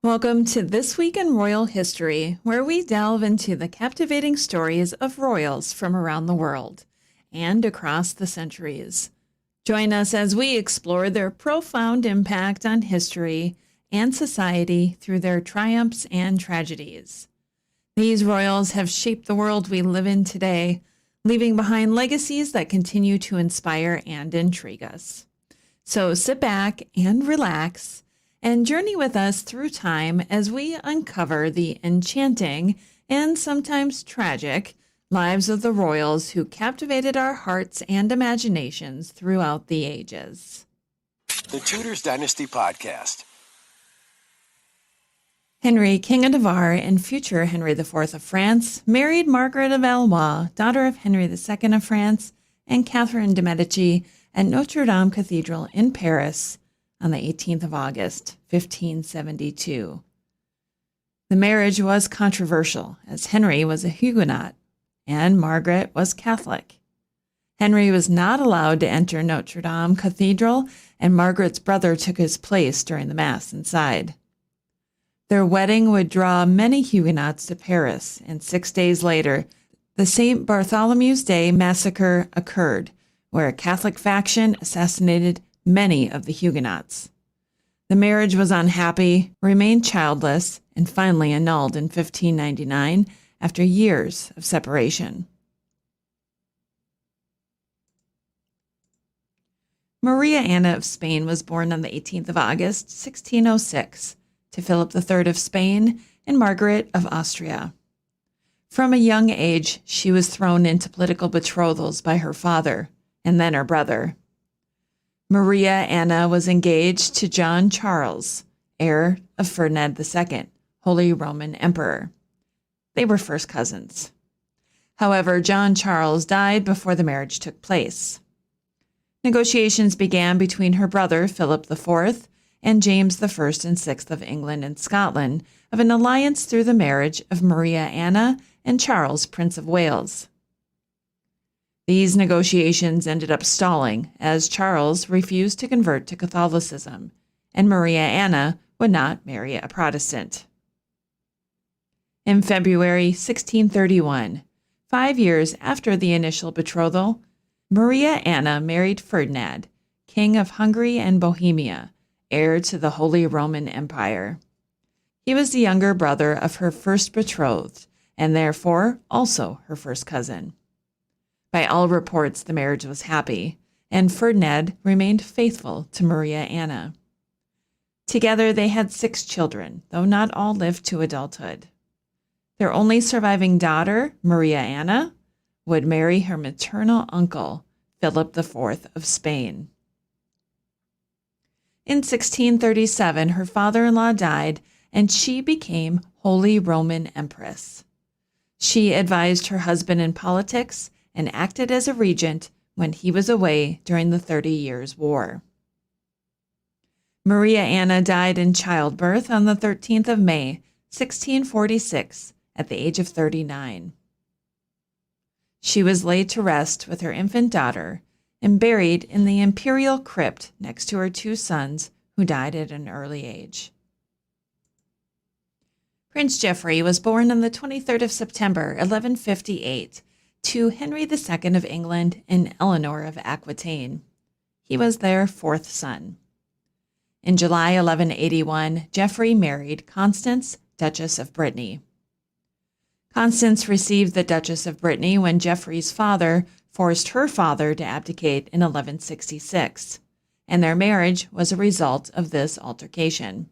Welcome to This Week in Royal History, where we delve into the captivating stories of royals from around the world and across the centuries. Join us as we explore their profound impact on history and society through their triumphs and tragedies. These royals have shaped the world we live in today, leaving behind legacies that continue to inspire and intrigue us. So sit back and relax and journey with us through time as we uncover the enchanting and sometimes tragic lives of the royals who captivated our hearts and imaginations throughout the ages. The Tudors Dynasty Podcast. Henry, King of Navarre and future Henry IV of France, married Margaret of Valois, daughter of Henry II of France, and Catherine de' Medici at Notre Dame Cathedral in Paris on the 18th of August, 1572. The marriage was controversial, as Henry was a Huguenot and Margaret was Catholic. Henry was not allowed to enter Notre Dame Cathedral, and Margaret's brother took his place during the Mass inside. Their wedding would draw many Huguenots to Paris, and 6 days later, the St. Bartholomew's Day massacre occurred, where a Catholic faction assassinated many of the Huguenots. The marriage was unhappy, remained childless, and finally annulled in 1599 after years of separation. Maria Anna of Spain was born on the 18th of August, 1606, to Philip III of Spain and Margaret of Austria. From a young age, she was thrown into political betrothals by her father and then her brother. Maria Anna was engaged to John Charles, heir of Ferdinand II, Holy Roman Emperor. They were first cousins. However, John Charles died before the marriage took place. Negotiations began between her brother, Philip IV, and James I and VI of England and Scotland of an alliance through the marriage of Maria Anna and Charles, Prince of Wales. These negotiations ended up stalling as Charles refused to convert to Catholicism, and Maria Anna would not marry a Protestant. In February 1631, 5 years after the initial betrothal, Maria Anna married Ferdinand, King of Hungary and Bohemia, heir to the Holy Roman Empire. He was the younger brother of her first betrothed, and therefore also her first cousin. By all reports, the marriage was happy, and Ferdinand remained faithful to Maria Anna. Together they had 6 children, though not all lived to adulthood. Their only surviving daughter, Maria Anna, would marry her maternal uncle, Philip IV of Spain. In 1637, her father-in-law died, and she became Holy Roman Empress. She advised her husband in politics and acted as a regent when he was away during the 30 Years' War. Maria Anna died in childbirth on the 13th of May, 1646, at the age of 39. She was laid to rest with her infant daughter and buried in the imperial crypt next to her 2 sons who died at an early age. Prince Geoffrey was born on the 23rd of September, 1158, to Henry II of England and Eleanor of Aquitaine. He was their 4th son. In July 1181, Geoffrey married Constance, Duchess of Brittany. Constance received the Duchess of Brittany when Geoffrey's father forced her father to abdicate in 1166, and their marriage was a result of this altercation.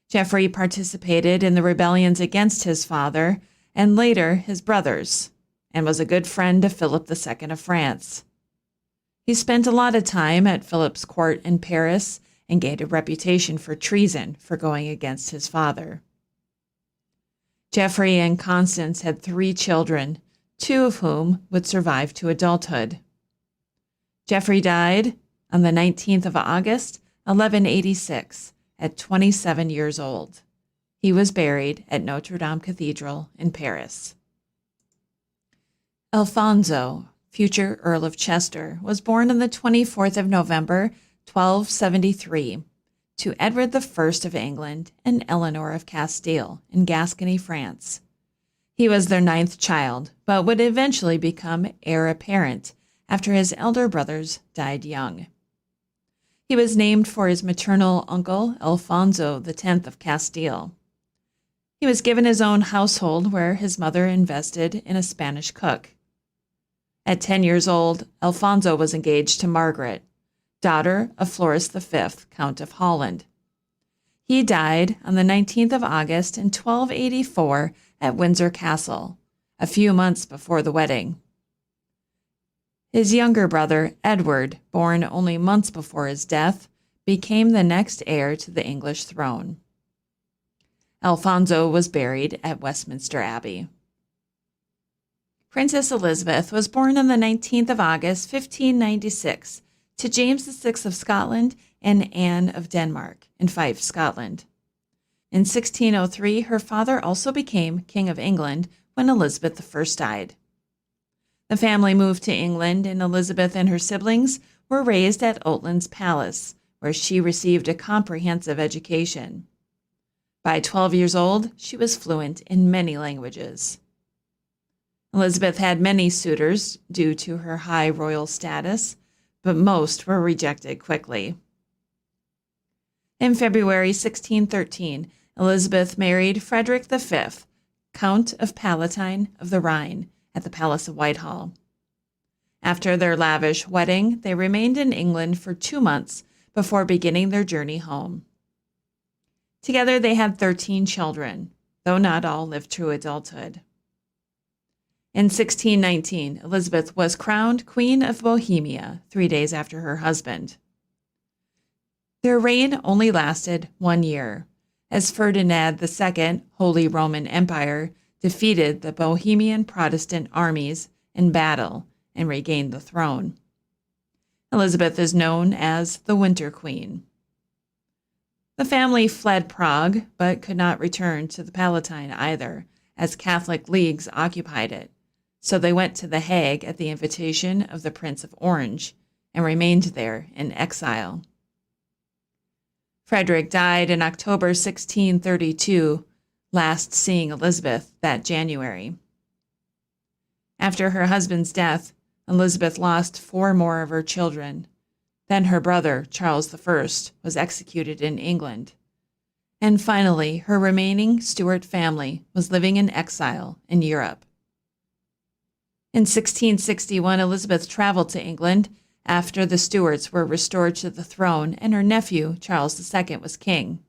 Geoffrey participated in the rebellions against his father and later his brothers, and was a good friend of Philip II of France. He spent a lot of time at Philip's court in Paris and gained a reputation for treason for going against his father. Geoffrey and Constance had 3 children, 2 of whom would survive to adulthood. Geoffrey died on the 19th of August, 1186, at 27 years old. He was buried at Notre Dame Cathedral in Paris. Alphonso, future Earl of Chester, was born on the 24th of November, 1273, to Edward I of England and Eleanor of Castile in Gascony, France. He was their 9th child, but would eventually become heir apparent after his elder brothers died young. He was named for his maternal uncle, Alphonso X of Castile. He was given his own household where his mother invested in a Spanish cook. At 10 years old, Alphonso was engaged to Margaret, daughter of Floris V, Count of Holland. He died on the 19th of August in 1284 at Windsor Castle, a few months before the wedding. His younger brother, Edward, born only months before his death, became the next heir to the English throne. Alphonso was buried at Westminster Abbey. Princess Elizabeth was born on the 19th of August, 1596, to James VI of Scotland and Anne of Denmark in Fife, Scotland. In 1603, her father also became King of England when Elizabeth I died. The family moved to England, and Elizabeth and her siblings were raised at Oatlands Palace, where she received a comprehensive education. By 12 years old, she was fluent in many languages. Elizabeth had many suitors due to her high royal status, but most were rejected quickly. In February 1613, Elizabeth married Frederick V, Count of Palatine of the Rhine, at the Palace of Whitehall. After their lavish wedding, they remained in England for 2 months before beginning their journey home. Together they had 13 children, though not all lived to adulthood. In 1619, Elizabeth was crowned Queen of Bohemia 3 days after her husband. Their reign only lasted 1 year, as Ferdinand II, Holy Roman Empire, defeated the Bohemian Protestant armies in battle and regained the throne. Elizabeth is known as the Winter Queen. The family fled Prague, but could not return to the Palatine either, as Catholic leagues occupied it, so they went to The Hague at the invitation of the Prince of Orange and remained there in exile. Frederick died in October 1632, last seeing Elizabeth that January. After her husband's death, Elizabeth lost 4 more of her children. Then her brother, Charles I, was executed in England. And finally, her remaining Stuart family was living in exile in Europe. In 1661, Elizabeth traveled to England after the Stuarts were restored to the throne and her nephew, Charles II, was king.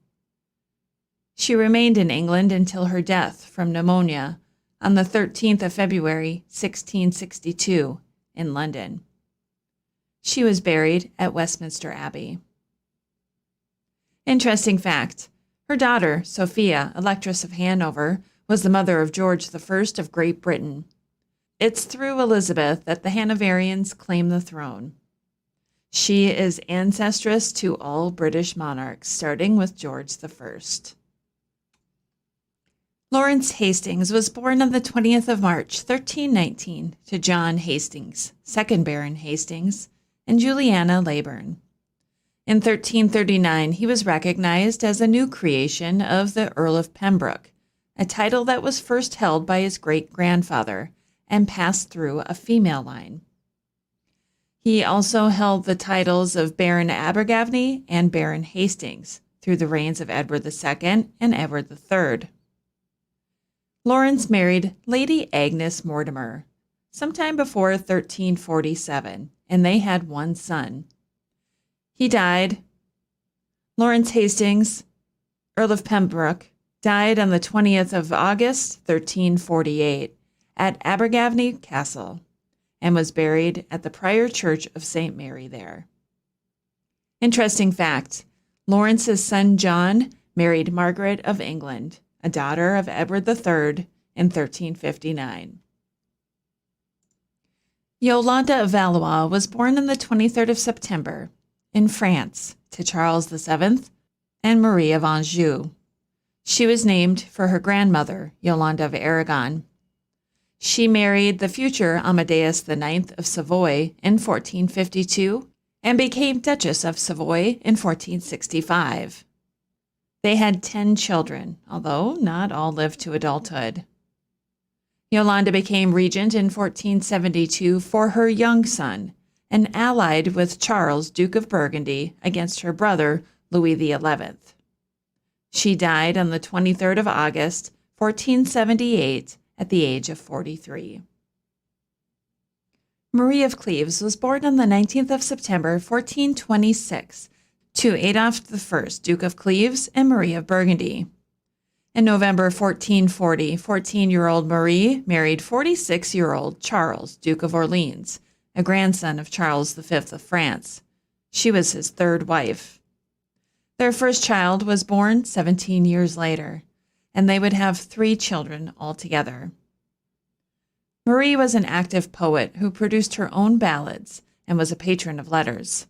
She remained in England until her death from pneumonia on the 13th of February, 1662, in London. She was buried at Westminster Abbey. Interesting fact, her daughter, Sophia, Electress of Hanover, was the mother of George I of Great Britain. It's through Elizabeth that the Hanoverians claim the throne. She is ancestress to all British monarchs, starting with George I. Laurence Hastings was born on the 20th of March, 1319, to John Hastings, 2nd Baron Hastings, and Juliana Leyburn. In 1339, he was recognized as a new creation of the Earl of Pembroke, a title that was first held by his great-grandfather and passed through a female line. He also held the titles of Baron Abergavenny and Baron Hastings through the reigns of Edward II and Edward III. Laurence married Lady Agnes Mortimer sometime before 1347, and they had 1 son. He died. Laurence Hastings, Earl of Pembroke, died on the 20th of August, 1348, at Abergavenny Castle, and was buried at the Prior Church of St. Mary there. Interesting fact, Laurence's son John married Margaret of England, a daughter of Edward III, in 1359. Yolande of Valois was born on the 23rd of September in France to Charles VII and Marie of Anjou. She was named for her grandmother, Yolande of Aragon. She married the future Amadeus IX of Savoy in 1452 and became Duchess of Savoy in 1465. They had 10 children, although not all lived to adulthood. Yolande became regent in 1472 for her young son, and allied with Charles, Duke of Burgundy, against her brother, Louis XI. She died on the 23rd of August, 1478, at the age of 43. Marie of Cleves was born on the 19th of September, 1426, to Adolphe I, Duke of Cleves, and Marie of Burgundy. In November 1440, 14-year-old Marie married 46-year-old Charles, Duke of Orleans, a grandson of Charles V of France. She was his third wife. Their first child was born 17 years later, and they would have 3 children altogether. Marie was an active poet who produced her own ballads and was a patron of letters.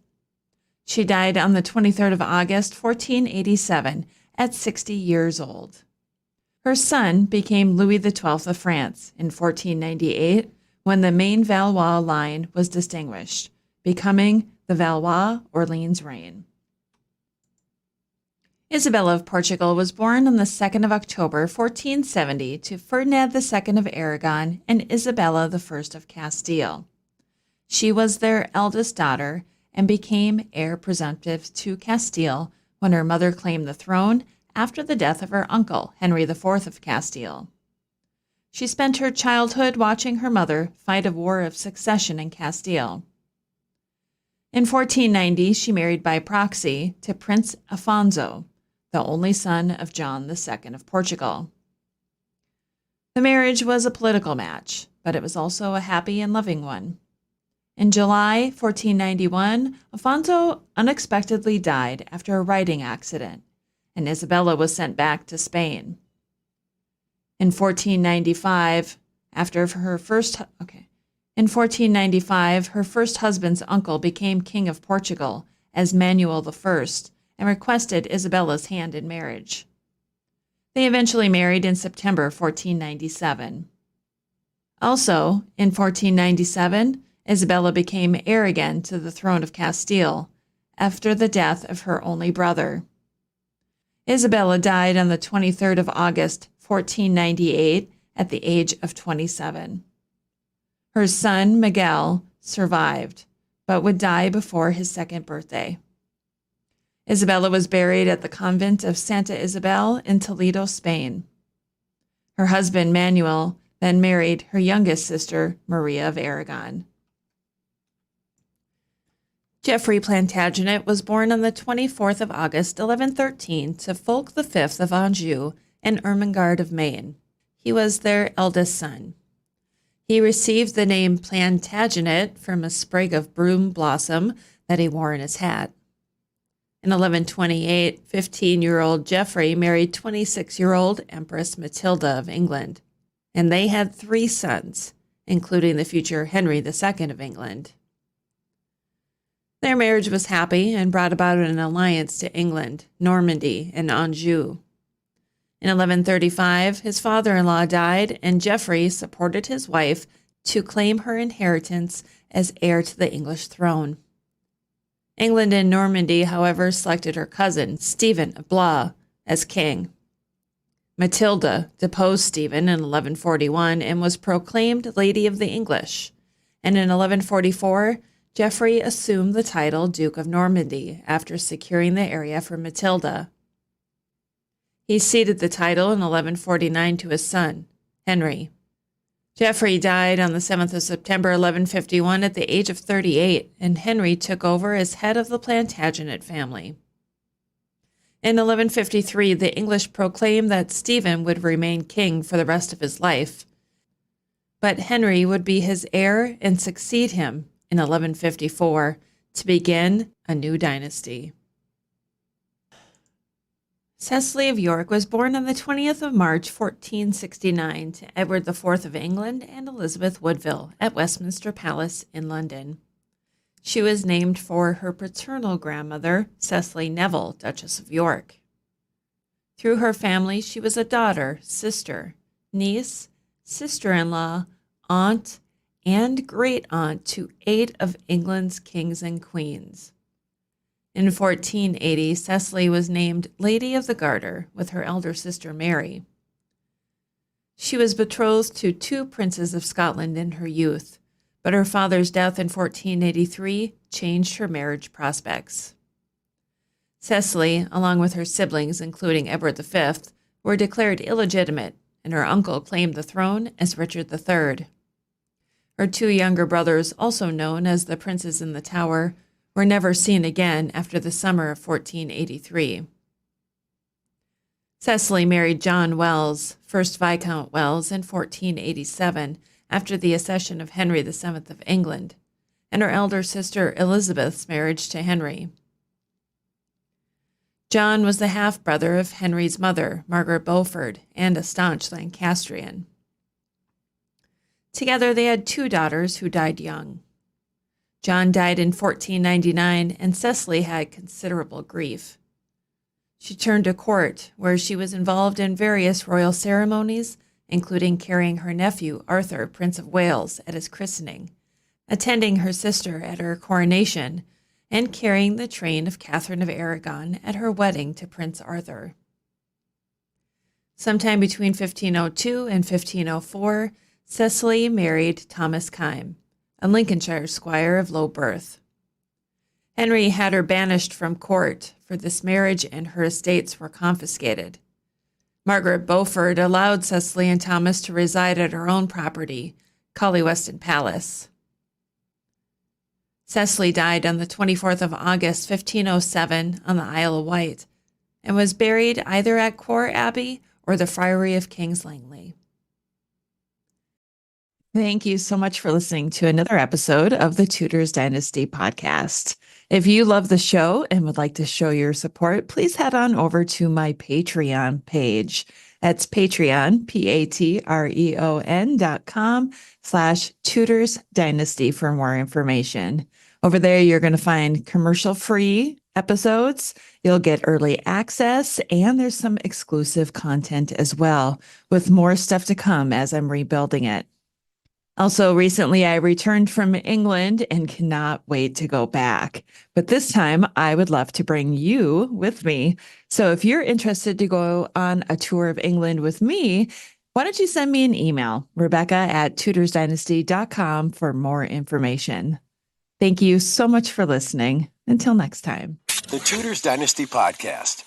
She died on the 23rd of August, 1487, at 60 years old. Her son became Louis XII of France in 1498 when the main Valois line was distinguished, becoming the Valois-Orleans reign. Isabella of Portugal was born on the 2nd of October, 1470, to Ferdinand II of Aragon and Isabella I of Castile. She was their eldest daughter and became heir presumptive to Castile when her mother claimed the throne after the death of her uncle, Henry IV of Castile. She spent her childhood watching her mother fight a war of succession in Castile. In 1490, she married by proxy to Prince Alphonso, the only son of John II of Portugal. The marriage was a political match, but it was also a happy and loving one. In July 1491, Alphonso unexpectedly died after a riding accident, and Isabella was sent back to Spain. In 1495, her first husband's uncle became King of Portugal as Manuel I and requested Isabella's hand in marriage. They eventually married in September 1497. Also, in 1497, Isabella became heir again to the throne of Castile after the death of her only brother. Isabella died on the 23rd of August, 1498, at the age of 27. Her son, Miguel, survived, but would die before his second birthday. Isabella was buried at the convent of Santa Isabel in Toledo, Spain. Her husband, Manuel, then married her youngest sister, Maria of Aragon. Geoffrey Plantagenet was born on the 24th of August, 1113, to Fulk V of Anjou and Ermengarde of Maine. He was their eldest son. He received the name Plantagenet from a sprig of broom blossom that he wore in his hat. In 1128, 15-year-old Geoffrey married 26-year-old Empress Matilda of England, and they had 3 sons, including the future Henry II of England. Their marriage was happy and brought about an alliance to England, Normandy, and Anjou. In 1135, his father-in-law died, and Geoffrey supported his wife to claim her inheritance as heir to the English throne. England and Normandy, however, selected her cousin, Stephen of Blois, as king. Matilda deposed Stephen in 1141 and was proclaimed Lady of the English, and in 1144, Geoffrey assumed the title Duke of Normandy after securing the area for Matilda. He ceded the title in 1149 to his son, Henry. Geoffrey died on the 7th of September, 1151, at the age of 38, and Henry took over as head of the Plantagenet family. In 1153, the English proclaimed that Stephen would remain king for the rest of his life, but Henry would be his heir and succeed him in 1154 to begin a new dynasty. Cecily of York was born on the 20th of March, 1469, to Edward IV of England and Elizabeth Woodville at Westminster Palace in London. She was named for her paternal grandmother, Cecily Neville, Duchess of York. Through her family, she was a daughter, sister, niece, sister-in-law, aunt, and great aunt to 8 of England's kings and queens. In 1480, Cecily was named Lady of the Garter with her elder sister Mary. She was betrothed to 2 princes of Scotland in her youth, but her father's death in 1483 changed her marriage prospects. Cecily, along with her siblings, including Edward V, were declared illegitimate, and her uncle claimed the throne as Richard III. Her 2 younger brothers, also known as the Princes in the Tower, were never seen again after the summer of 1483. Cecily married John Wells, 1st Viscount Wells, in 1487 after the accession of Henry VII of England, and her elder sister Elizabeth's marriage to Henry. John was the half-brother of Henry's mother, Margaret Beaufort, and a staunch Lancastrian. Together they had 2 daughters who died young. John died in 1499, and Cecily had considerable grief. She turned to court, where she was involved in various royal ceremonies, including carrying her nephew, Arthur, Prince of Wales, at his christening, attending her sister at her coronation, and carrying the train of Catherine of Aragon at her wedding to Prince Arthur. Sometime between 1502 and 1504, Cecily married Thomas Kyme, a Lincolnshire squire of low birth. Henry had her banished from court for this marriage, and her estates were confiscated. Margaret Beaufort allowed Cecily and Thomas to reside at her own property, Collyweston Palace. Cecily died on the 24th of August, 1507, on the Isle of Wight, and was buried either at Quor Abbey or the Friary of Kings Langley. Thank you so much for listening to another episode of the Tudors Dynasty podcast. If you love the show and would like to show your support, please head on over to my Patreon page. That's Patreon, patreon.com/Tudors Dynasty for more information. Over there, you're going to find commercial-free episodes. You'll get early access, and there's some exclusive content as well, with more stuff to come as I'm rebuilding it. Also, recently I returned from England and cannot wait to go back. But this time I would love to bring you with me. So if you're interested to go on a tour of England with me, why don't you send me an email, Rebecca@tudorsdynasty.com, for more information. Thank you so much for listening. Until next time. The Tudors Dynasty Podcast.